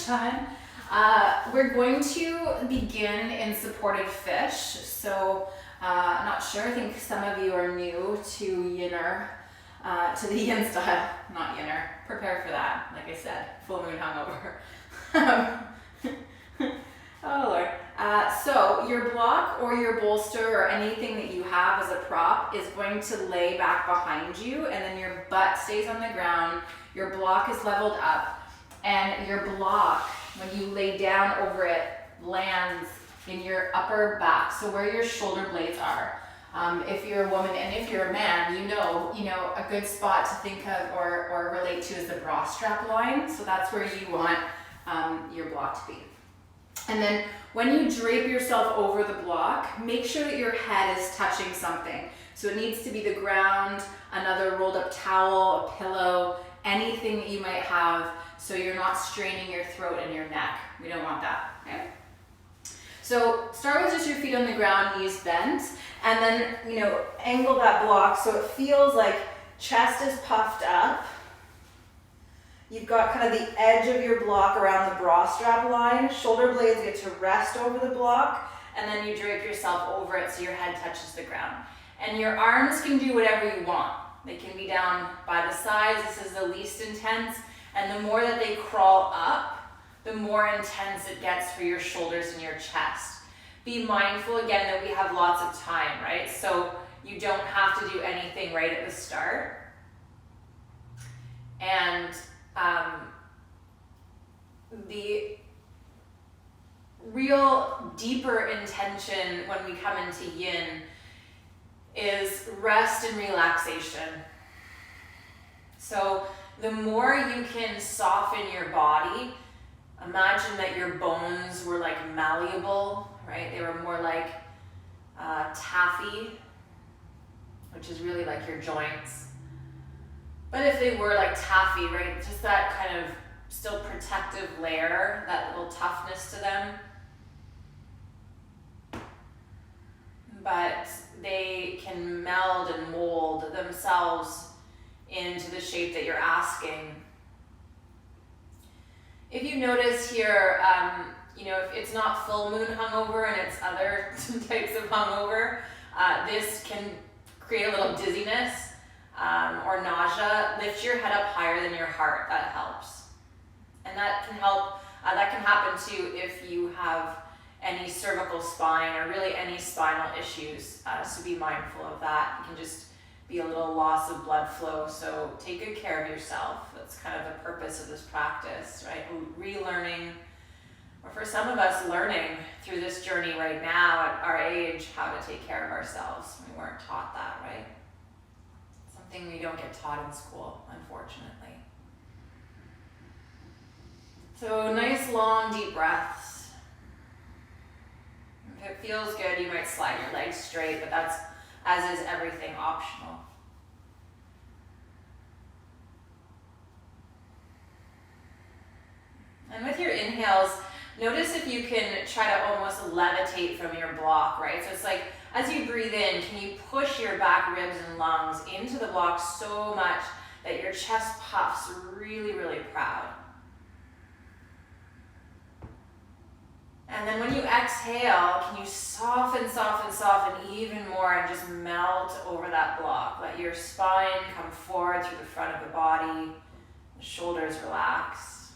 much time. We're going to begin in supported fish. So, not sure, I think some of you are new to yinner, to the yin style, not yinner. Prepare for that, like I said, full moon hungover. Oh Lord. So your block or your bolster or anything that you have as a prop is going to lay back behind you, and then your butt stays on the ground, your block is leveled up, and your block, when you lay down over it, lands in your upper back, so where your shoulder blades are. If you're a woman and if you're a man, you know a good spot to think of or relate to is the bra strap line. So that's where you want your block to be. And then when you drape yourself over the block, make sure that your head is touching something. So it needs to be the ground, another rolled up towel, a pillow, anything that you might have, so you're not straining your throat and your neck. We don't want that, okay? So start with just your feet on the ground, knees bent, and then, angle that block so it feels like chest is puffed up. You've got kind of the edge of your block around the bra strap line. Shoulder blades get to rest over the block, and then you drape yourself over it so your head touches the ground. And your arms can do whatever you want. They can be down by the sides. This is the least intense. And the more that they crawl up, the more intense it gets for your shoulders and your chest. Be mindful again that we have lots of time, right? So you don't have to do anything right at the start. And the real deeper intention when we come into yin is rest and relaxation. So the more you can soften your body, imagine that your bones were like malleable, right? They were more like taffy, which is really like your joints. But if they were like taffy, right, just that kind of still protective layer, that little toughness to them. But they can meld and mold themselves into the shape that you're asking. If you notice here, if it's not full moon hungover and it's other types of hungover, this can create a little dizziness or nausea. Lift your head up higher than your heart, that helps. And that can help, that can happen too if you have any cervical spine or really any spinal issues. So be mindful of that. It can just be a little loss of blood flow. So take good care of yourself. That's kind of the purpose of this practice, right? Relearning, or for some of us, learning through this journey right now at our age, how to take care of ourselves. We weren't taught that, right? Something we don't get taught in school, unfortunately. So nice, long, deep breaths. If it feels good, you might slide your legs straight, but that's, as is everything, optional. And with your inhales, notice if you can try to almost levitate from your block, right? So it's like, as you breathe in, can you push your back ribs and lungs into the block so much that your chest puffs really, really proud? And then when you exhale, can you soften, soften, soften even more and just melt over that block? Let your spine come forward through the front of the body, the shoulders relax.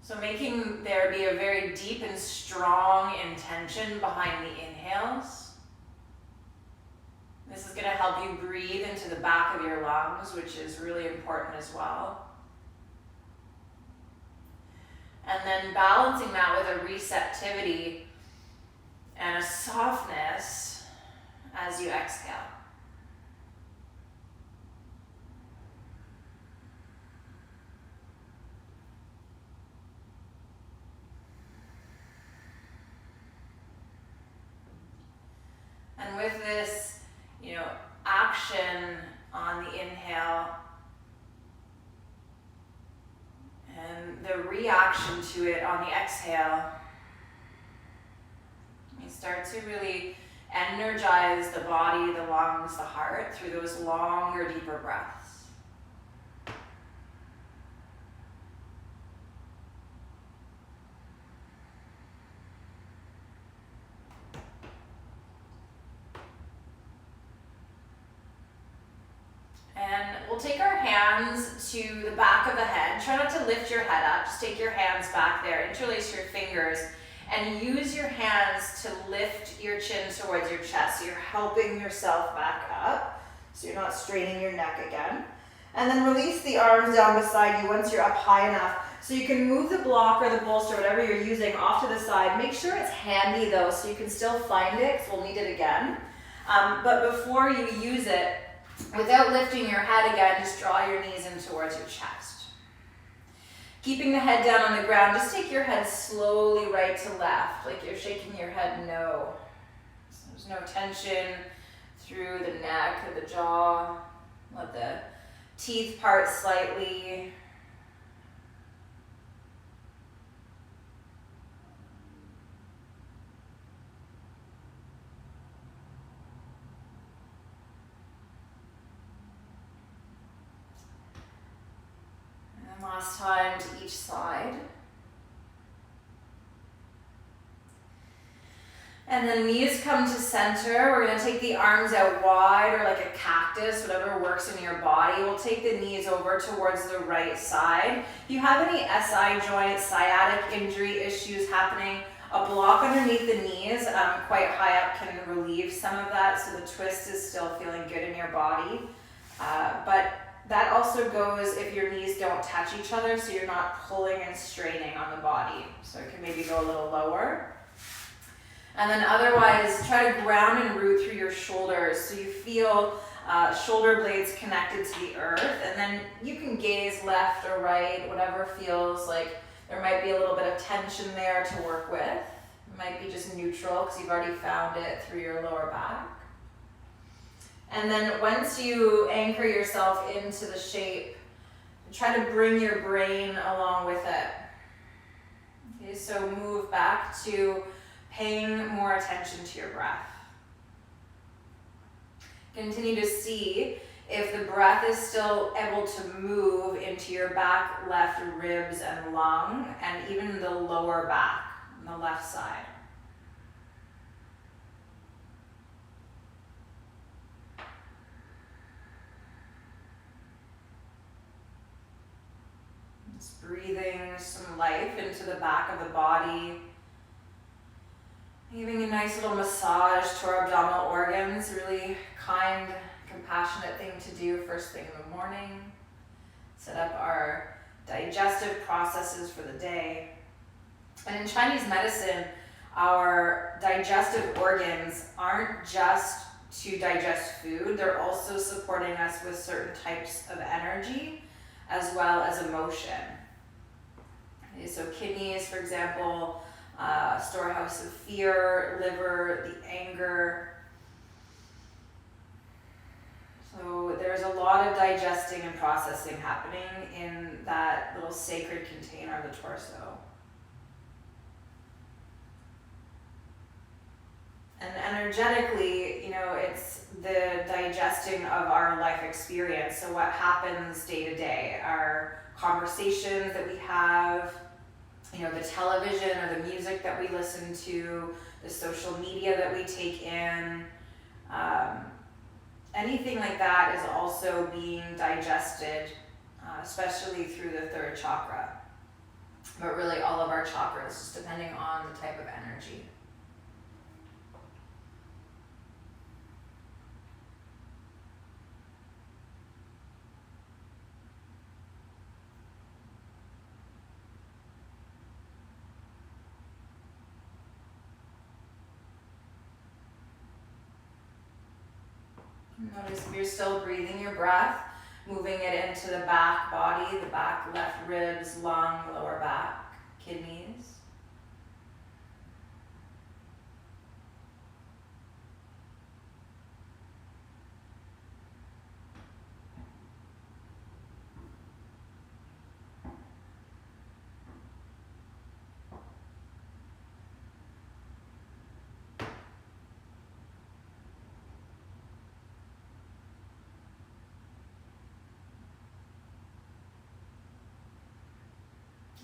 So making there be a very deep and strong intention behind the inhales. This is going to help you breathe into the back of your lungs, which is really important as well. And then balancing that with a receptivity and a softness as you exhale. And with this, action on the inhale and the reaction to it on the exhale, you start to really energize the body, the lungs, the heart through those longer, deeper breaths. take our hands to the back of the head. Try not to lift your head up. Just take your hands back there. Interlace your fingers and use your hands to lift your chin towards your chest. So you're helping yourself back up, so you're not straining your neck again. And then release the arms down beside you once you're up high enough. So you can move the block or the bolster, whatever you're using, off to the side. Make sure it's handy though, so you can still find it, because we'll need it again. But before you use it, without lifting your head again, just draw your knees in towards your chest. Keeping the head down on the ground, just take your head slowly right to left, like you're shaking your head no. So there's no tension through the neck or the jaw. Let the teeth part slightly. And last time to each side. And then knees come to center. We're going to take the arms out wide, or like a cactus, whatever works in your body. We'll take the knees over towards the right side. If you have any SI joint, sciatic injury issues happening, a block underneath the knees, quite high up, can relieve some of that, so the twist is still feeling good in your body. But that also goes if your knees don't touch each other, so you're not pulling and straining on the body. So it can maybe go a little lower. And then otherwise, try to ground and root through your shoulders, so you feel shoulder blades connected to the earth. And then you can gaze left or right, whatever feels like there might be a little bit of tension there to work with. It might be just neutral because you've already found it through your lower back. And then once you anchor yourself into the shape, try to bring your brain along with it. Okay, so move back to paying more attention to your breath. Continue to see if the breath is still able to move into your back, left ribs and lung, and even the lower back on the left side. Just breathing some life into the back of the body. Giving a nice little massage to our abdominal organs, really kind, compassionate thing to do first thing in the morning. Set up our digestive processes for the day. And in Chinese medicine, our digestive organs aren't just to digest food, they're also supporting us with certain types of energy as well as emotion. Okay, so kidneys, for example, storehouse of fear, liver, the anger. So there's a lot of digesting and processing happening in that little sacred container of the torso. And energetically, it's the digesting of our life experience. So what happens day to day, our conversations that we have, the television or the music that we listen to, the social media that we take in, anything like that is also being digested, especially through the third chakra. But really all of our chakras, just depending on the type of energy. Notice if you're still breathing your breath, moving it into the back body, the back left ribs, lung, lower back, kidneys.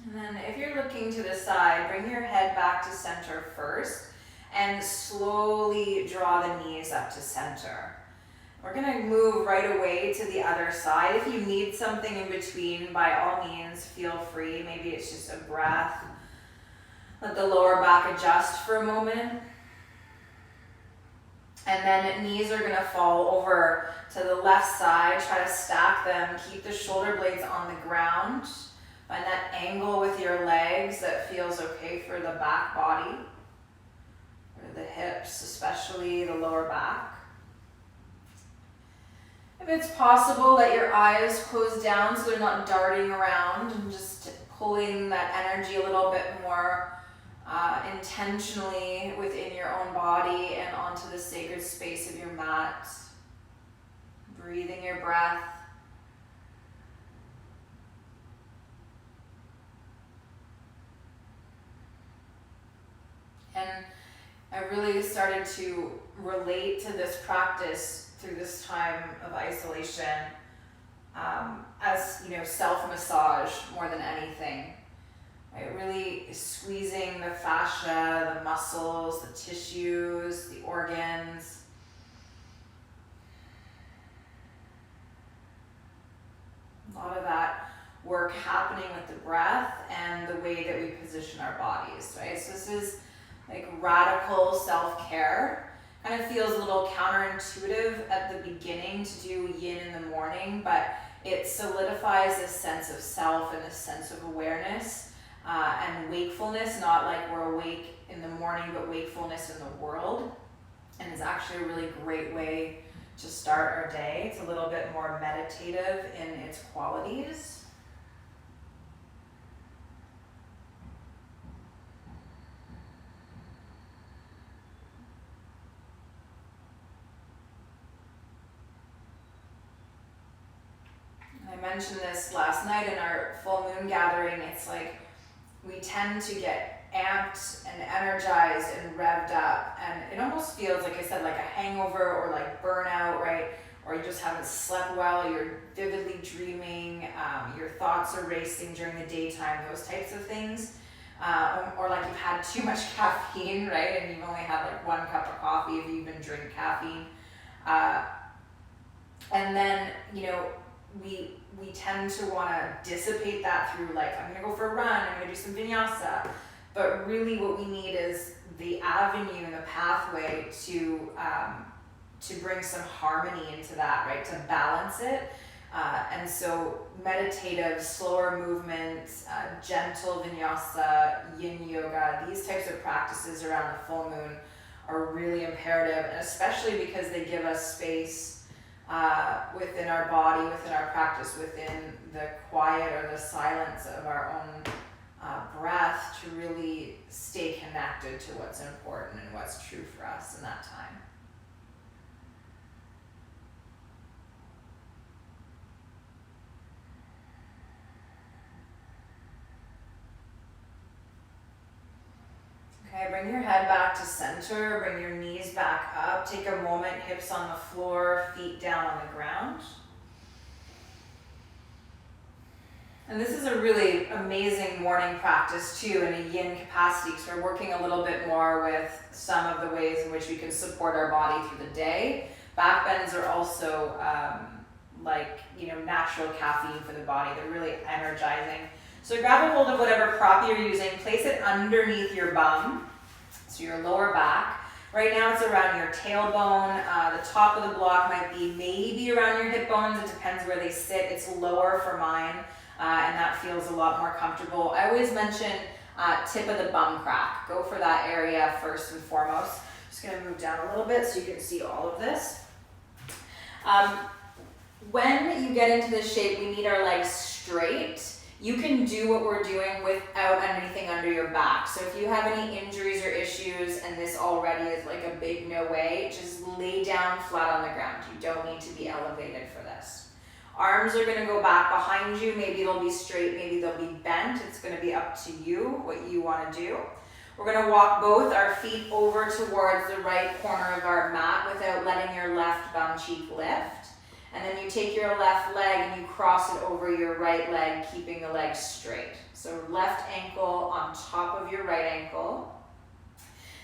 And then if you're looking to the side, bring your head back to center first and slowly draw the knees up to center. We're gonna move right away to the other side. If you need something in between, by all means, feel free. Maybe it's just a breath. Let the lower back adjust for a moment. And then knees are gonna fall over to the left side. Try to stack them. Keep the shoulder blades on the ground. Find that angle with your legs that feels okay for the back body. Or the hips, especially the lower back. If it's possible, let your eyes close down so they're not darting around, and just pulling that energy a little bit more intentionally within your own body and onto the sacred space of your mat. Breathing your breath. And I really started to relate to this practice through this time of isolation as, self-massage more than anything. Right? Really squeezing the fascia, the muscles, the tissues, the organs. A lot of that work happening with the breath and the way that we position our bodies, right? So this is like radical self-care. Kind of feels a little counterintuitive at the beginning to do yin in the morning, but it solidifies this sense of self and this sense of awareness and wakefulness, not like we're awake in the morning, but wakefulness in the world. And it's actually a really great way to start our day. It's a little bit more meditative in its qualities. I mentioned this last night in our full moon gathering. It's like we tend to get amped and energized and revved up, and it almost feels, like I said, like a hangover or like burnout, right? Or you just haven't slept well, you're vividly dreaming, your thoughts are racing during the daytime, those types of things. Or like you've had too much caffeine, right? And you've only had like 1 cup of coffee if you even drink caffeine. And then, we tend to want to dissipate that through like, I'm going to go for a run, I'm going to do some vinyasa. But really what we need is the avenue and the pathway to bring some harmony into that, right? To balance it. And so meditative, slower movements, gentle vinyasa, yin yoga, these types of practices around the full moon are really imperative, and especially because they give us space within our body, within our practice, within the quiet or the silence of our own breath, to really stay connected to what's important and what's true for us in that time. Okay, bring your head back to center, bring your knees back up, take a moment, hips on the floor, feet down on the ground. And this is a really amazing morning practice too, in a yin capacity, because we're working a little bit more with some of the ways in which we can support our body through the day. Back bends are also natural caffeine for the body. They're really energizing. So grab a hold of whatever prop you're using, place it underneath your bum, so your lower back. Right now it's around your tailbone. The top of the block might be maybe around your hip bones. It depends where they sit. It's lower for mine, and that feels a lot more comfortable. I always mention tip of the bum crack. Go for that area first and foremost. Just gonna move down a little bit so you can see all of this. When you get into this shape, we need our legs straight. You can do what we're doing without anything under your back. So if you have any injuries or issues and this already is like a big no way, just lay down flat on the ground. You don't need to be elevated for this. Arms are gonna go back behind you. Maybe they'll be straight, maybe they'll be bent. It's gonna be up to you what you wanna do. We're gonna walk both our feet over towards the right corner of our mat without letting your left bum cheek lift. And then you take your left leg and you cross it over your right leg, keeping the leg straight. So left ankle on top of your right ankle.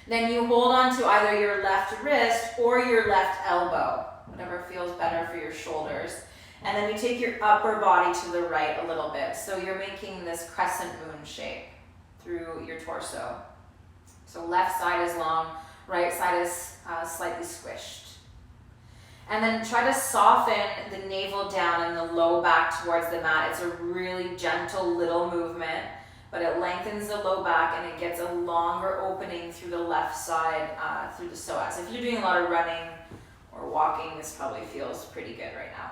Then you hold on to either your left wrist or your left elbow. whatever feels better for your shoulders. And then you take your upper body to the right a little bit. So you're making this crescent moon shape through your torso. So left side is long, right side is slightly squished. And then try to soften the navel down and the low back towards the mat. It's a really gentle little movement, but it lengthens the low back and it gets a longer opening through the left side, through the psoas. If you're doing a lot of running or walking, this probably feels pretty good right now.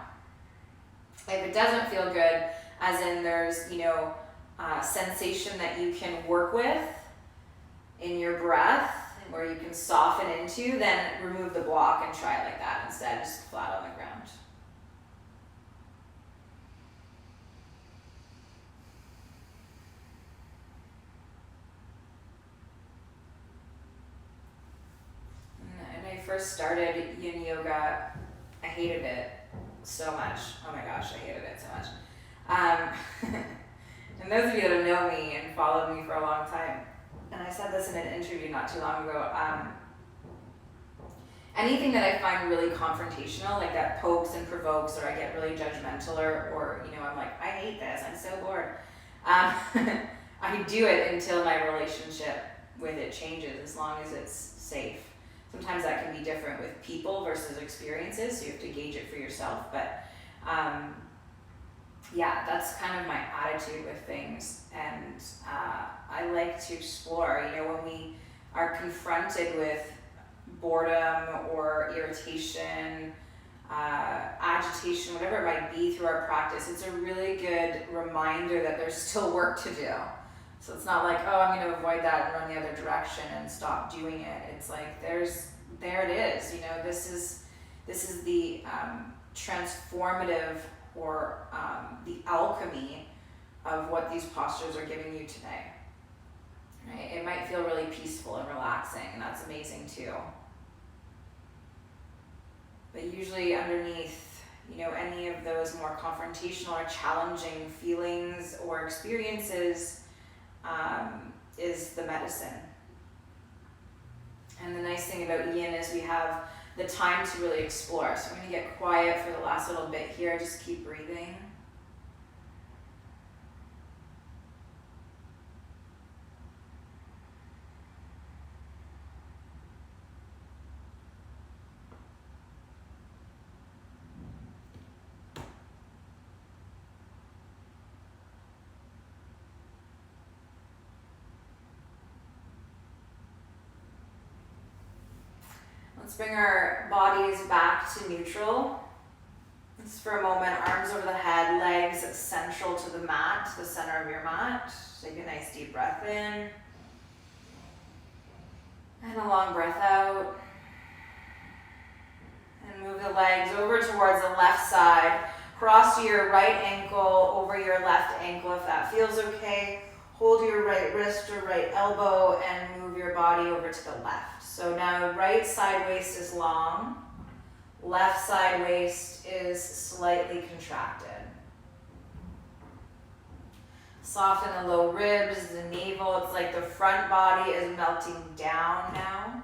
If it doesn't feel good, as in there's, sensation that you can work with in your breath, where you can soften into, then remove the block and try it like that instead, just flat on the ground. When I first started yin yoga, I hated it so much. Oh my gosh, I hated it so much. And those of you that know me and followed me for a long time, and I said this in an interview not too long ago, anything that I find really confrontational, like that pokes and provokes, or I get really judgmental, or I'm like, I hate this, I'm so bored. I do it until my relationship with it changes, as long as it's safe. Sometimes that can be different with people versus experiences, so you have to gauge it for yourself, but yeah, that's kind of my attitude with things, and I like to explore. When we are confronted with boredom or irritation, agitation, whatever it might be through our practice, it's a really good reminder that there's still work to do. So it's not like, oh, I'm going to avoid that and run the other direction and stop doing it. It's like there it is. This is the transformative or the alchemy of what these postures are giving you today. Right? It might feel really peaceful and relaxing, and that's amazing too. But usually underneath, any of those more confrontational or challenging feelings or experiences is the medicine. And the nice thing about yin is we have the time to really explore. So I'm going to get quiet for the last little bit here. Just keep breathing. Let's bring our bodies back to neutral. Just for a moment, arms over the head, legs central to the mat, to the center of your mat. Take a nice deep breath in. And a long breath out. And move the legs over towards the left side. Cross your right ankle over your left ankle if that feels okay. Hold your right wrist or right elbow and move your body over to the left. So now right side waist is long, left side waist is slightly contracted. Soften the low ribs, the navel. It's like the front body is melting down now.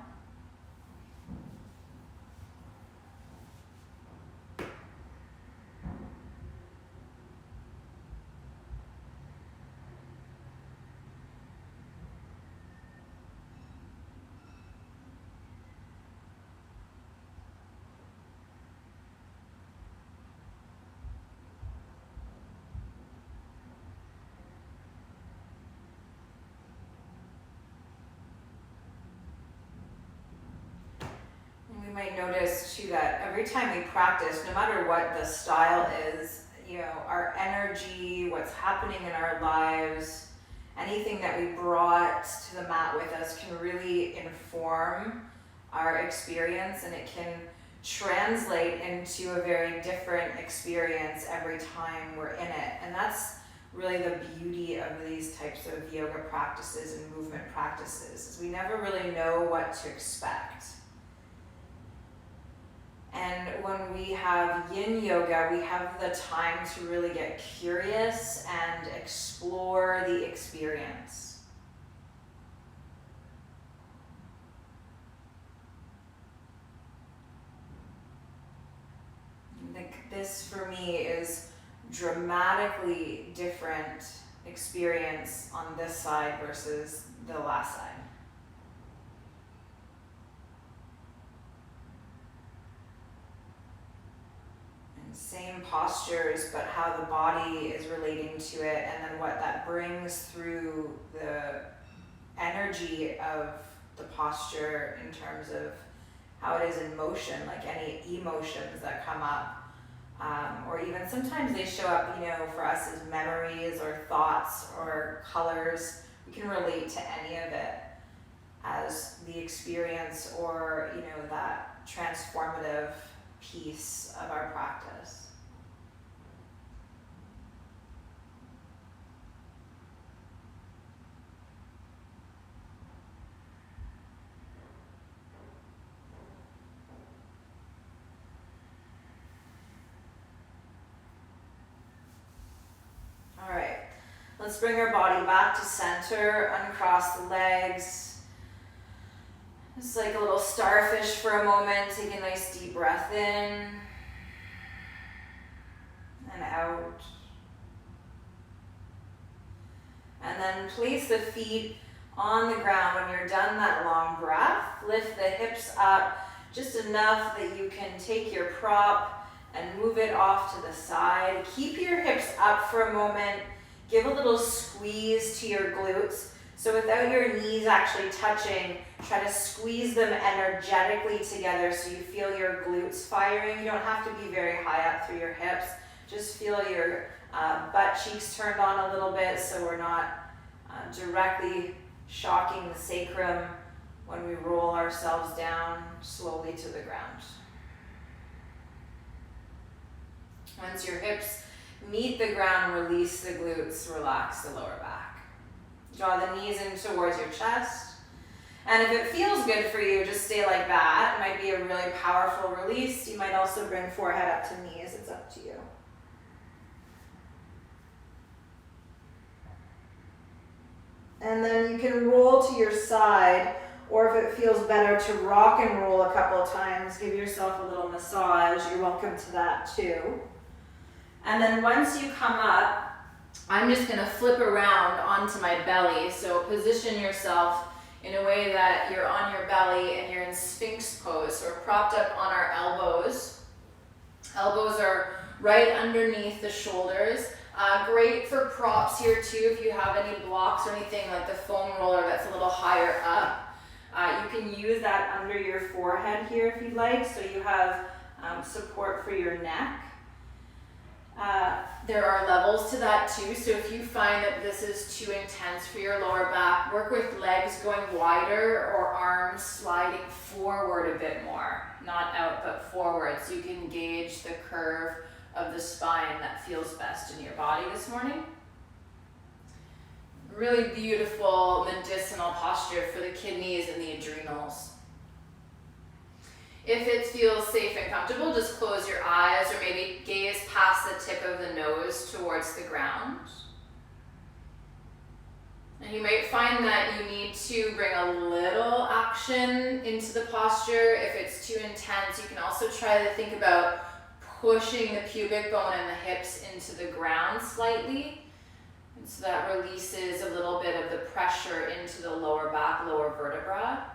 Might notice too that every time we practice, no matter what the style is, our energy, what's happening in our lives, anything that we brought to the mat with us can really inform our experience, and it can translate into a very different experience every time we're in it. And that's really the beauty of these types of yoga practices and movement practices, is we never really know what to expect. And when we have yin yoga, we have the time to really get curious and explore the experience. this for me is dramatically different experience on this side versus the last side. And same postures, but how the body is relating to it, and then what that brings through the energy of the posture in terms of how it is in motion, like any emotions that come up. Or even sometimes they show up, for us as memories or thoughts or colors. We can relate to any of it as the experience or, that transformative piece of our practice. All right, let's bring our body back to center, uncross the legs. Just like a little starfish for a moment. Take a nice deep breath in and out. And then place the feet on the ground. When you're done that long breath, lift the hips up just enough that you can take your prop and move it off to the side. Keep your hips up for a moment. Give a little squeeze to your glutes. So without your knees actually touching, try to squeeze them energetically together so you feel your glutes firing. You don't have to be very high up through your hips. Just feel your butt cheeks turned on a little bit so we're not directly shocking the sacrum when we roll ourselves down slowly to the ground. Once your hips meet the ground, release the glutes, relax the lower back. Draw the knees in towards your chest. And if it feels good for you, just stay like that. It might be a really powerful release. You might also bring forehead up to knees. It's up to you. And then you can roll to your side, or if it feels better to rock and roll a couple of times, give yourself a little massage. You're welcome to that too. And then once you come up, I'm just gonna flip around onto my belly. So position yourself in a way that you're on your belly and you're in Sphinx pose. So we're propped up on our elbows. Elbows are right underneath the shoulders. Great for props here too if you have any blocks or anything like the foam roller that's a little higher up. You can use that under your forehead here if you'd like, so you have support for your neck. There are levels to that too, so if you find that this is too intense for your lower back, work with legs going wider or arms sliding forward a bit more. Not out, but forward, so you can gauge the curve of the spine that feels best in your body this morning. Really beautiful medicinal posture for the kidneys and the adrenals. If it feels safe and comfortable, just close your eyes or maybe gaze past the tip of the nose towards the ground. And you might find that you need to bring a little action into the posture. If it's too intense, you can also try to think about pushing the pubic bone and the hips into the ground slightly. And so that releases a little bit of the pressure into the lower back, lower vertebra.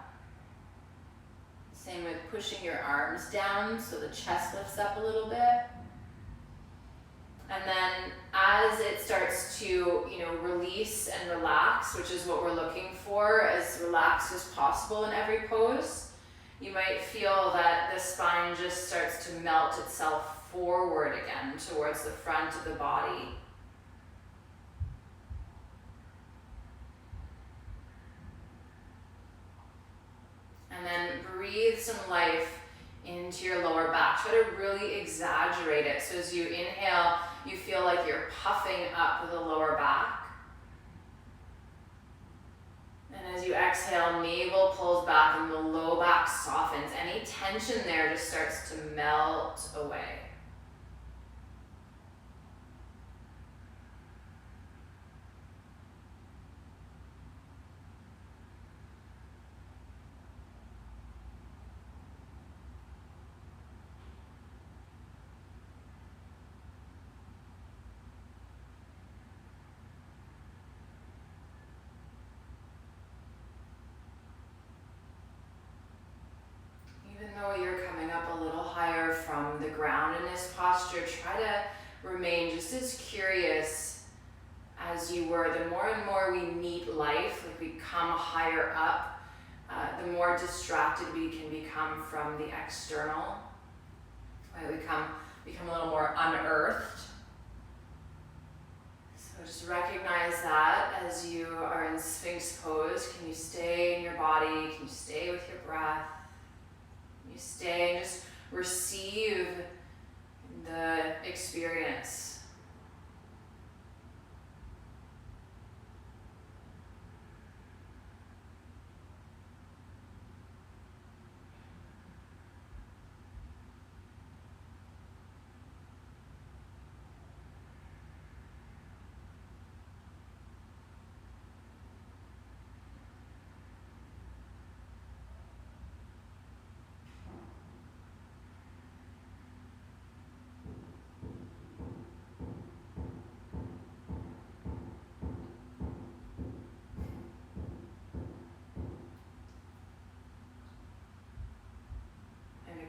Same with pushing your arms down so the chest lifts up a little bit. And then as it starts to, release and relax, which is what we're looking for, as relaxed as possible in every pose, you might feel that the spine just starts to melt itself forward again towards the front of the body. And then breathe some life into your lower back. Try to really exaggerate it. So as you inhale, you feel like you're puffing up the lower back. And as you exhale, navel pulls back and the low back softens. Any tension there just starts to melt away. remain just as curious as you were. The more and more we meet life, like we come higher up, the more distracted we can become from the external. Right? We become a little more unearthed. So just recognize that as you are in Sphinx pose. Can you stay in your body? Can you stay with your breath? Can you stay and just receive the experience?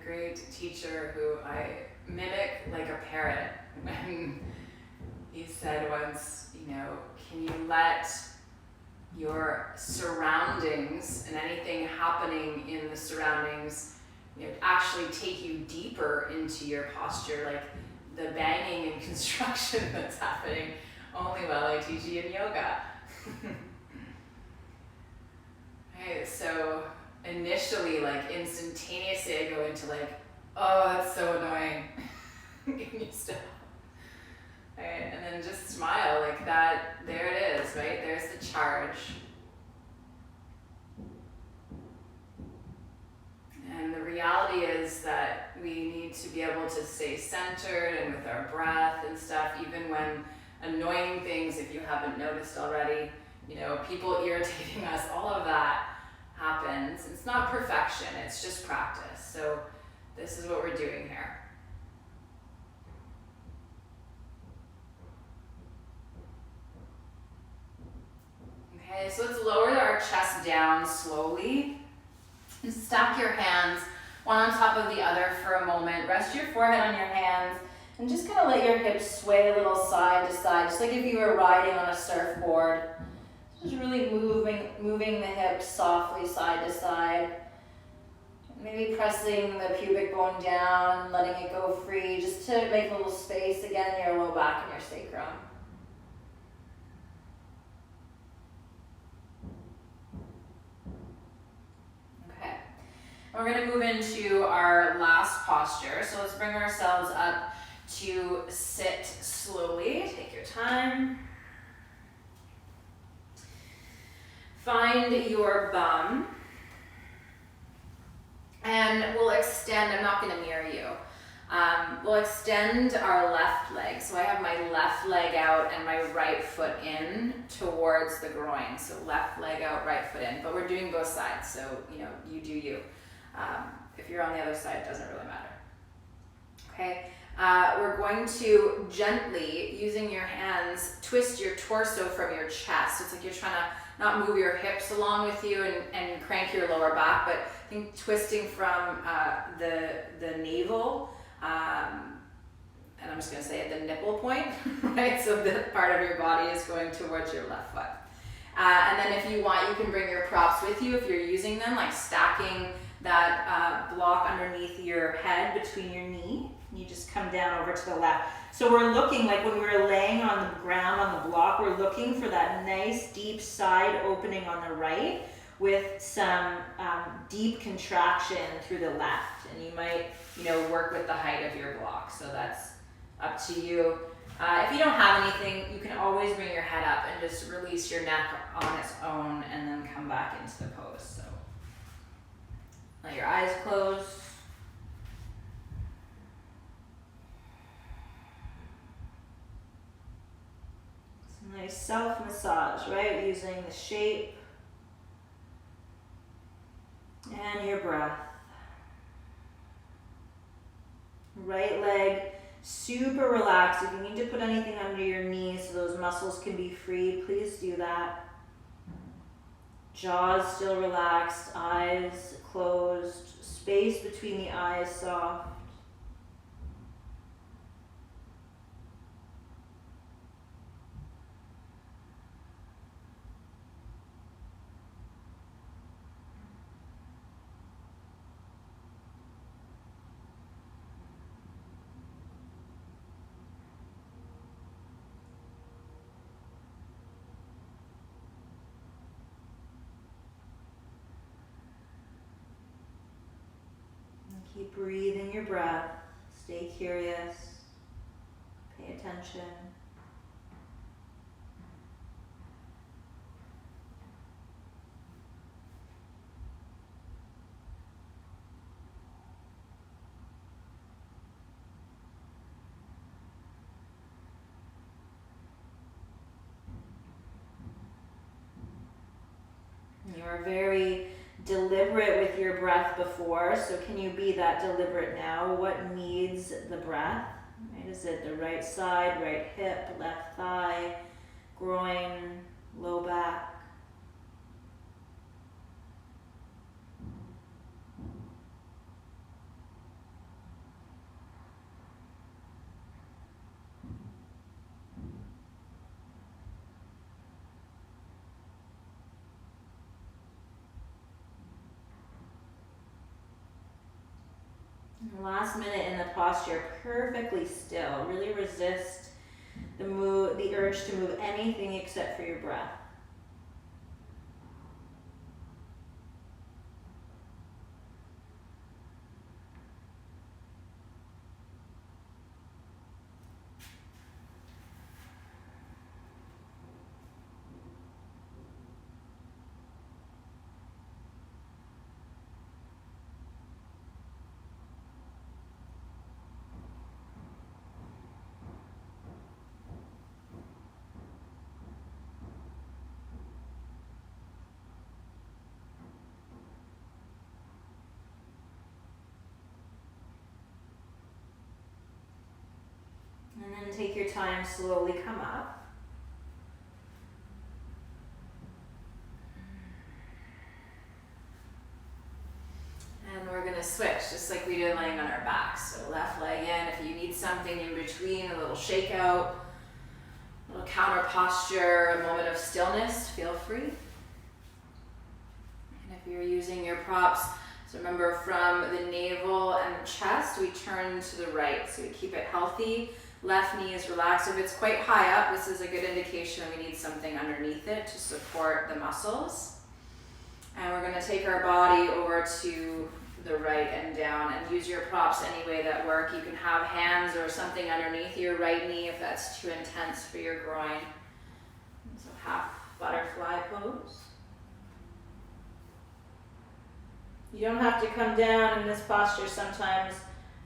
Great teacher who I mimic like a parrot. And he said once, can you let your surroundings and anything happening in the surroundings, actually take you deeper into your posture, like the banging and construction that's happening only while I teach you in yoga. Okay, so initially, like instantaneously, I go into like, oh, that's so annoying. Can you stop? Right, and then just smile like that. There it is, right? There's the charge. And the reality is that we need to be able to stay centered and with our breath and stuff, even when annoying things, if you haven't noticed already, people irritating us, all of that happens. It's not perfection, it's just practice. So this is what we're doing here. Okay, so let's lower our chest down slowly and stack your hands one on top of the other for a moment. Rest your forehead on your hands and just kind of let your hips sway a little side to side, just like if you were riding on a surfboard. Just really moving the hips softly side to side. Maybe pressing the pubic bone down, letting it go free, just to make a little space again in your low back and your sacrum. Okay, we're going to move into our last posture. So let's bring ourselves up to sit slowly. Take your time. Find your bum, and we'll extend. I'm not going to mirror you. We'll extend our left leg. So I have my left leg out and my right foot in towards the groin. So left leg out, right foot in. But we're doing both sides, so you do you. If you're on the other side, it doesn't really matter. Okay. We're going to gently, using your hands, twist your torso from your chest. It's like you're trying to not move your hips along with you and crank your lower back, but I think twisting from the navel, and I'm just going to say at the nipple point, right? So the part of your body is going towards your left foot. And then if you want, you can bring your props with you if you're using them, like stacking that block underneath your head between your knee. You just come down over to the left. So we're looking, like when we're laying on the ground on the block, we're looking for that nice deep side opening on the right with some deep contraction through the left. And you might, work with the height of your block. So that's up to you. If you don't have anything, you can always bring your head up and just release your neck on its own and then come back into the pose. So let your eyes close. Some nice self-massage, right? Using the shape and your breath. Right leg super relaxed. If you need to put anything under your knees so those muscles can be free, please do that. Jaws still relaxed, eyes closed, space between the eyes soft. Keep breathing your breath. Stay curious. Pay attention. You were very deliberate with your breath before, so can you be that deliberate now? What needs the breath? Right? Is it the right side, right hip, left thigh, groin, low back? Last minute in the posture, perfectly still. Really resist the urge to move anything except for your breath. And then take your time, slowly come up. And we're gonna switch, just like we did laying on our backs. So left leg in, if you need something in between, a little shakeout, a little counter posture, a moment of stillness, feel free. And if you're using your props, so remember from the navel and the chest, we turn to the right. So we keep it healthy. Left knee is relaxed. If it's quite high up, this is a good indication we need something underneath it to support the muscles. And we're going to take our body over to the right and down, and use your props any way that work. You can have hands or something underneath your right knee if that's too intense for your groin. So half butterfly pose. You don't have to come down in this posture sometimes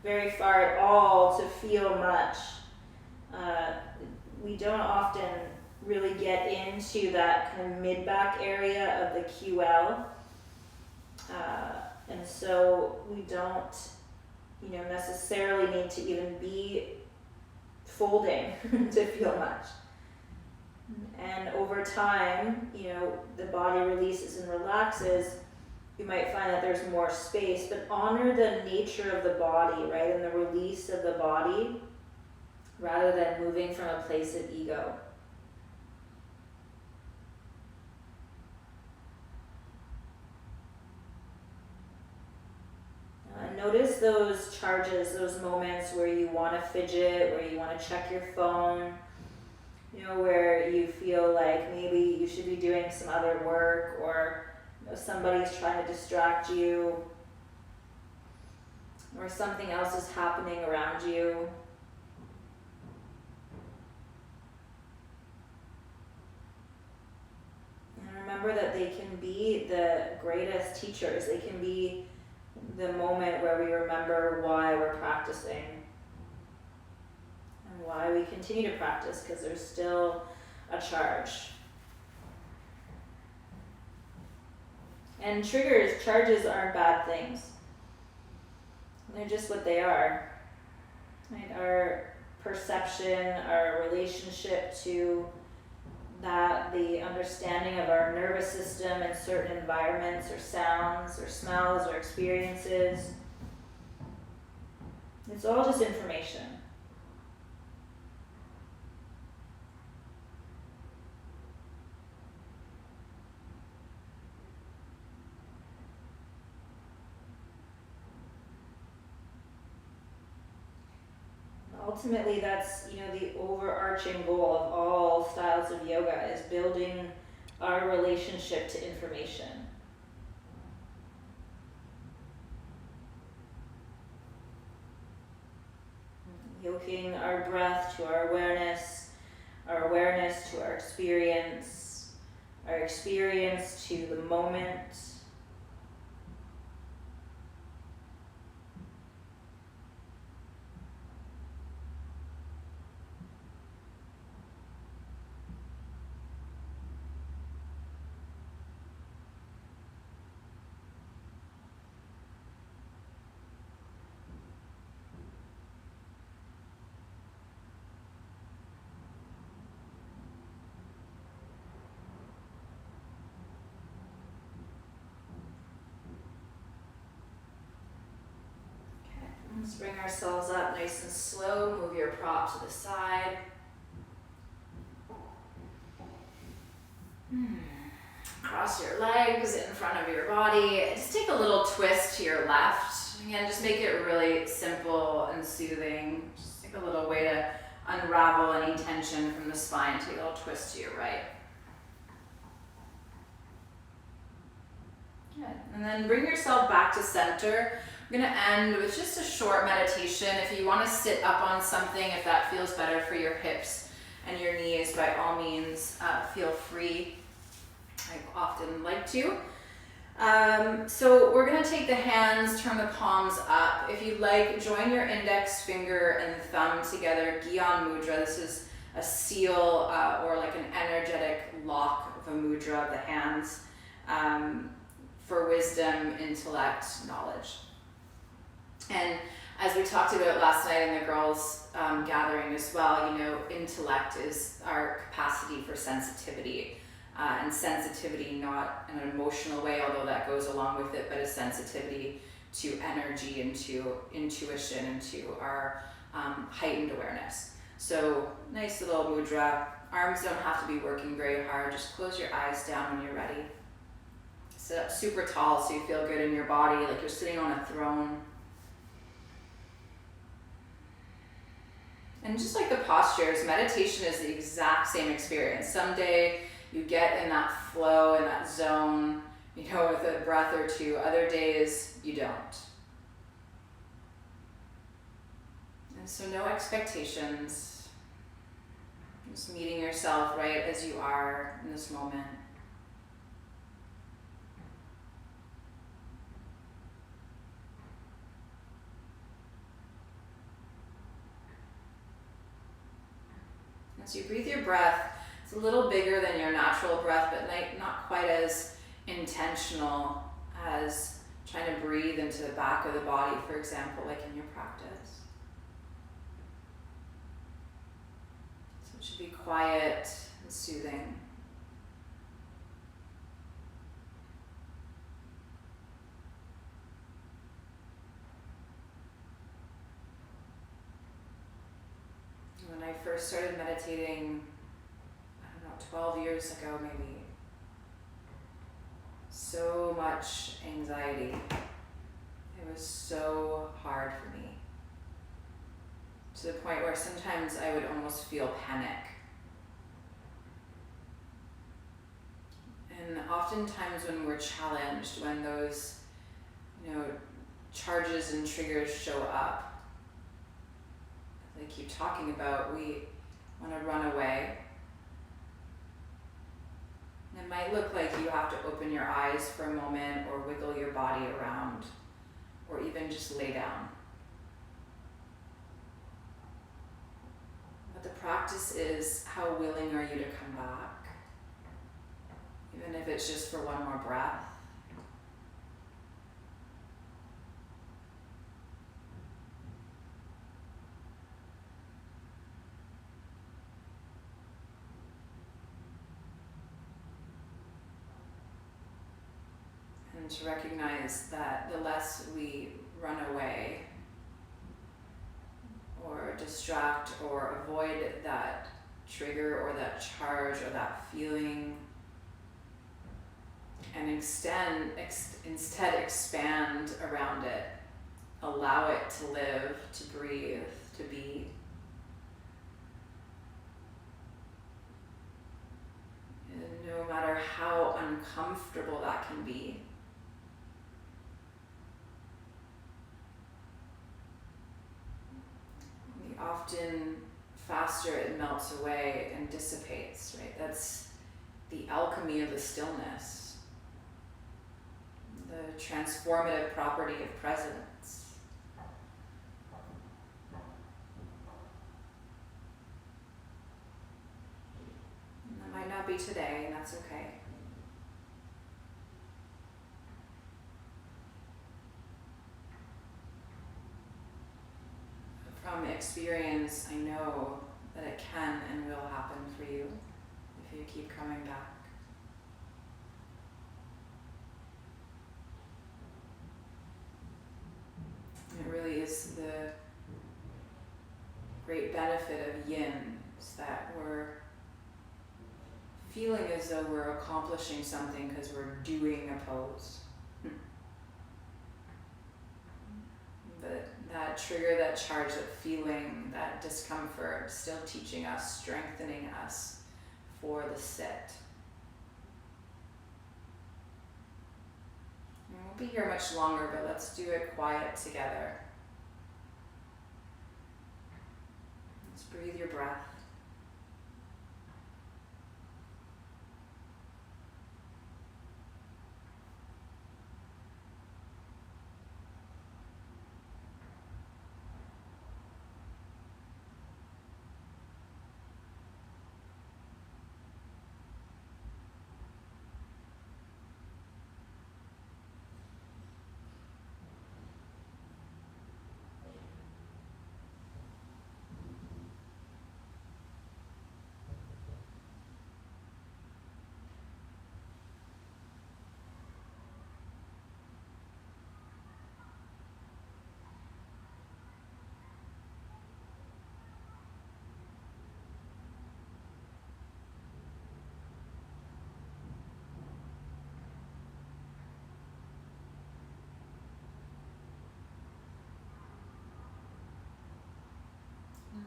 very far at all to feel much. We don't often really get into that kind of mid-back area of the QL. And so we don't, necessarily need to even be folding to feel much. And over time, the body releases and relaxes. You might find that there's more space, but honor the nature of the body, right? And the release of the body rather than moving from a place of ego. Notice those charges, those moments where you want to fidget, where you want to check your phone, where you feel like maybe you should be doing some other work, or somebody's trying to distract you, or something else is happening around you. And remember that they can be the greatest teachers. They can be the moment where we remember why we're practicing and why we continue to practice, because there's still a charge. And charges aren't bad things. They're just what they are. Right? Our perception, our relationship to that, the understanding of our nervous system in certain environments or sounds or smells or experiences. It's all just information. Ultimately, that's the overarching goal of all styles of yoga, is building our relationship to information. evoking our breath to our awareness to our experience to the moment. Let's bring ourselves up nice and slow. Move your prop to the side. Cross your legs in front of your body. Just take a little twist to your left. Again, just make it really simple and soothing. Just take a little way to unravel any tension from the spine. Take a little twist to your right. Good. And then bring yourself back to center. I'm going to end with just a short meditation. If you want to sit up on something, if that feels better for your hips and your knees, by all means, feel free. I often like to. So we're going to take the hands, turn the palms up. If you'd like, join your index finger and thumb together, Gyan Mudra. This is a seal or like an energetic lock of a mudra of the hands for wisdom, intellect, knowledge. And as we talked about last night in the girls' gathering as well, you know, intellect is our capacity for sensitivity. And sensitivity, not in an emotional way, although that goes along with it, but a sensitivity to energy and to intuition and to our heightened awareness. So nice little mudra. Arms don't have to be working very hard. Just close your eyes down when you're ready. Sit up super tall so you feel good in your body, like you're sitting on a throne. And just like the postures, meditation is the exact same experience. Someday you get in that flow, in that zone, you know, with a breath or two. Other days you don't. And so no expectations. Just meeting yourself right as you are in this moment. As you breathe your breath, it's a little bigger than your natural breath, but not quite as intentional as trying to breathe into the back of the body, for example, like in your practice. So it should be quiet and soothing. When I first started meditating, 12 years ago maybe, so much anxiety. It was so hard for me, to the point where sometimes I would almost feel panic. And oftentimes when we're challenged, when those, you know, charges and triggers show up, as I keep talking about, we want to run away. It might look like you have to open your eyes for a moment or wiggle your body around or even just lay down. But the practice is, how willing are you to come back? Even if it's just for one more breath. And to recognize that the less we run away or distract or avoid that trigger or that charge or that feeling, and instead expand around it, allow it to live, to breathe, to be. And no matter how uncomfortable that can be, we often faster it melts away and dissipates, right? That's the alchemy of the stillness, the transformative property of presence. And that might not be today, and that's okay. From experience, I know that it can and will happen for you if you keep coming back. It really is the great benefit of yin, is that we're feeling as though we're accomplishing something because we're doing a pose. But that trigger, that charge, that feeling, that discomfort, still teaching us, strengthening us for the sit. We won't be here much longer, but let's do it quiet together. Let's breathe your breath.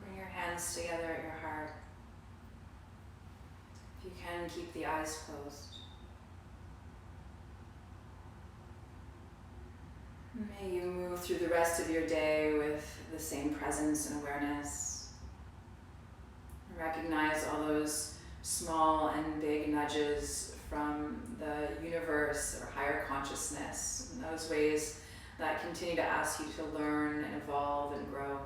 Bring your hands together at your heart. If you can, keep the eyes closed. May you move through the rest of your day with the same presence and awareness. Recognize all those small and big nudges from the universe or higher consciousness, and those ways that continue to ask you to learn and evolve and grow.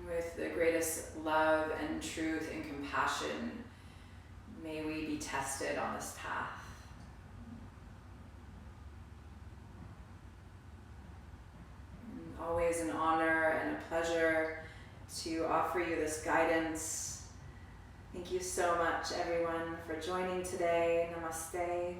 With the greatest love and truth and compassion, may we be tested on this path. And always an honor and a pleasure to offer you this guidance. Thank you so much, everyone, for joining today. Namaste.